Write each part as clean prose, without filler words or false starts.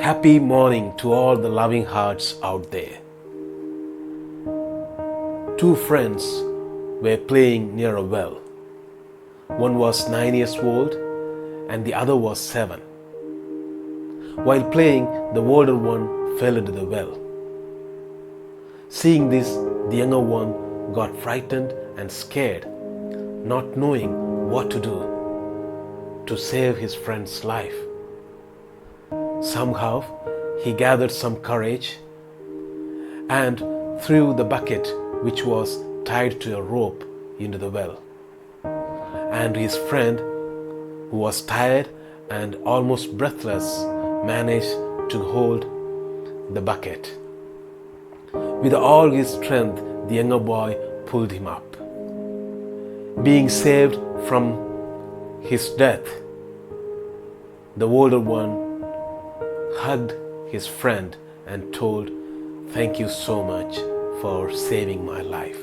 Happy morning to all the loving hearts out there. Two friends were playing near a well. One was 9 years old and the other was 7. While playing, the older one fell into the well. Seeing this, the younger one got frightened and scared, not knowing what to do to save his friend's life. Somehow, he gathered some courage and threw the bucket, which was tied to a rope, into the well. And his friend, who was tired and almost breathless, managed to hold the bucket. With all his strength, the younger boy pulled him up. Being saved from his death, the older one hugged his friend and told, "Thank you so much for saving my life."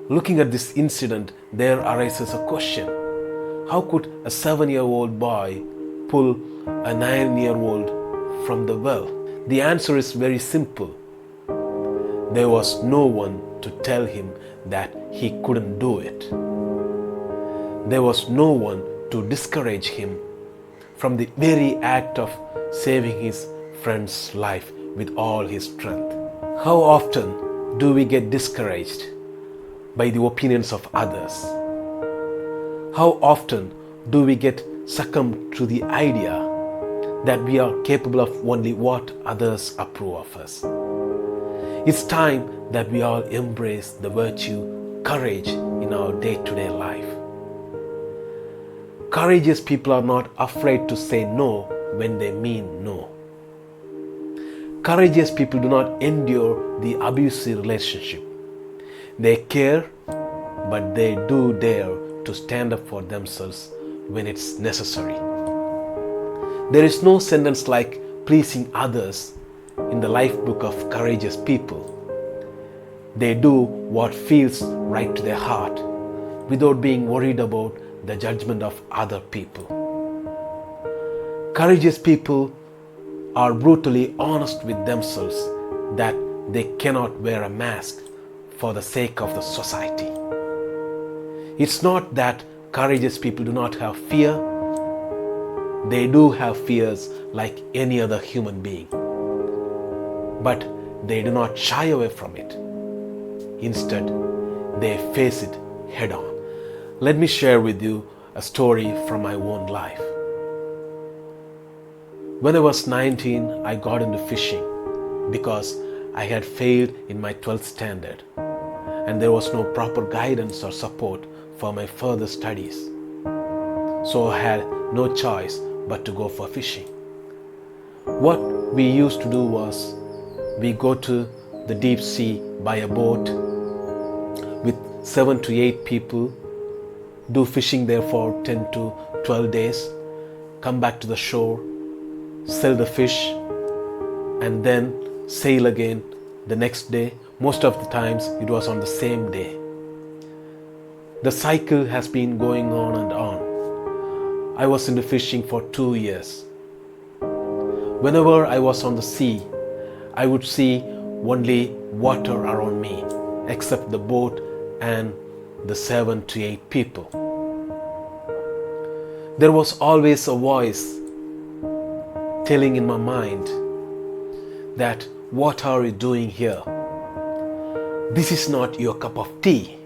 Looking at this incident, there arises a question. How could a 7-year-old boy pull a 9-year-old from the well? The answer is very simple. There was no one to tell him that he couldn't do it. There was no one to discourage him from the very act of saving his friend's life with all his strength. How often do we get discouraged by the opinions of others? How often do we get succumbed to the idea that we are capable of only what others approve of us? It's time that we all embrace the virtue, courage in our day-to-day life. Courageous people are not afraid to say no when they mean no. Courageous people do not endure the abusive relationship. They care, but they do dare to stand up for themselves when it's necessary. There is no sentence like pleasing others in the life book of courageous people. They do what feels right to their heart without being worried about the judgment of other people. Courageous people are brutally honest with themselves that they cannot wear a mask for the sake of the society. It's not that courageous people do not have fear. They do have fears like any other human being. But they do not shy away from it. Instead, they face it head on. Let me share with you a story from my own life. When I was 19, I got into fishing because I had failed in my 12th standard and there was no proper guidance or support for my further studies. So I had no choice but to go for fishing. What we used to do was we go to the deep sea by a boat with 7 to 8 people, do fishing there for 10 to 12 days, come back to the shore, sell the fish, and then sail again the next day. Most of the times it was on the same day. The cycle has been going on and on. I was into fishing for 2 years. Whenever I was on the sea, I would see only water around me, except the boat and the 7 to 8 people. There was always a voice telling in my mind that, "What are you doing here? This is not your cup of tea."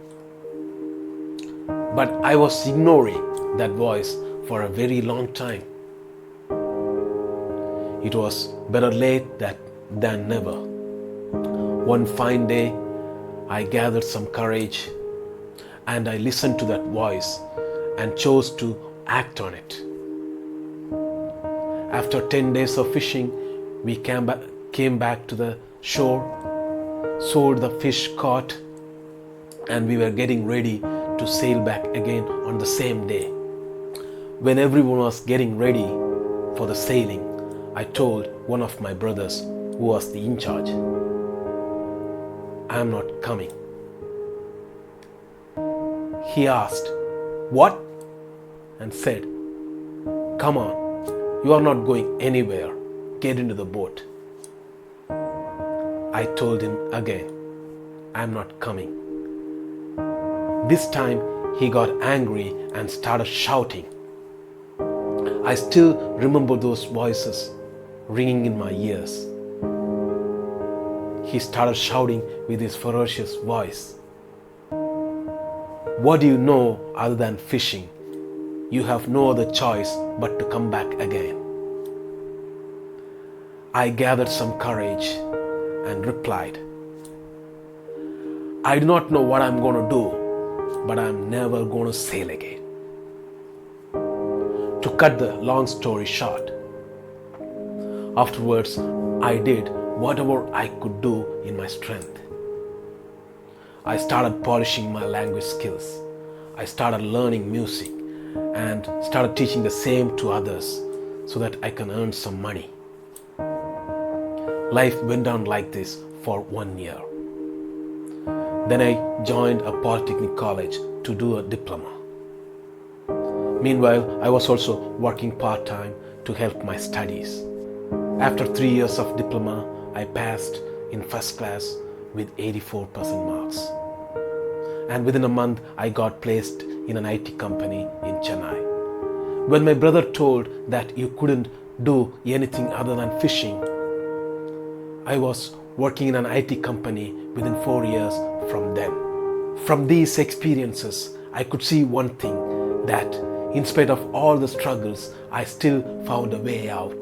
But I was ignoring that voice for a very long time. It was better late than never. One fine day, I gathered some courage and I listened to that voice and chose to act on it. After 10 days of fishing, we came back to the shore, sold the fish caught, and we were getting ready to sail back again on the same day. When everyone was getting ready for the sailing, I told one of my brothers, who was the in charge, "I am not coming." He asked, "What?" and said, "Come on, you are not going anywhere. get into the boat. I told him again, I'm not coming. This time he got angry and started shouting. I still remember those voices ringing in my ears. He started shouting with his ferocious voice. What do you know other than fishing? You have no other choice but to come back again. I gathered some courage and replied, I do not know what I'm going to do, but I'm never going to sail again. To cut the long story short, afterwards I did whatever I could do in my strength. I started polishing my language skills. I started learning music and started teaching the same to others so that I can earn some money. Life went on like this for 1 year. Then I joined a polytechnic college to do a diploma. Meanwhile, I was also working part-time to help my studies. After 3 years of diploma, I passed in first class with 84% marks. And within a month, I got placed in an IT company in Chennai. When my brother told that you couldn't do anything other than fishing, I was working in an IT company within 4 years from then. From these experiences, I could see one thing, that in spite of all the struggles, I still found a way out.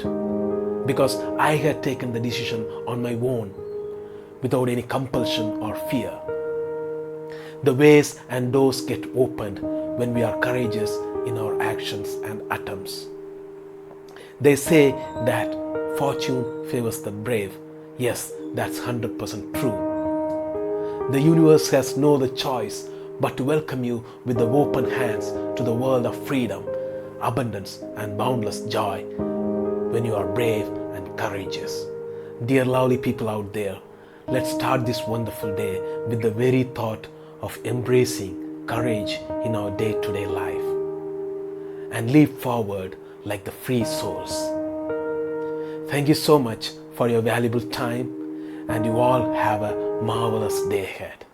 Because I had taken the decision on my own, without any compulsion or fear. The ways and doors get opened when we are courageous in our actions and attempts. They say that fortune favors the brave. Yes, that's 100% true. The universe has no other choice but to welcome you with the open hands to the world of freedom, abundance, and boundless joy when you are brave and courageous. Dear lovely people out there, let's start this wonderful day with the very thought of embracing courage in our day-to-day life and leap forward like the free souls. Thank you so much for your valuable time, and you all have a marvelous day ahead.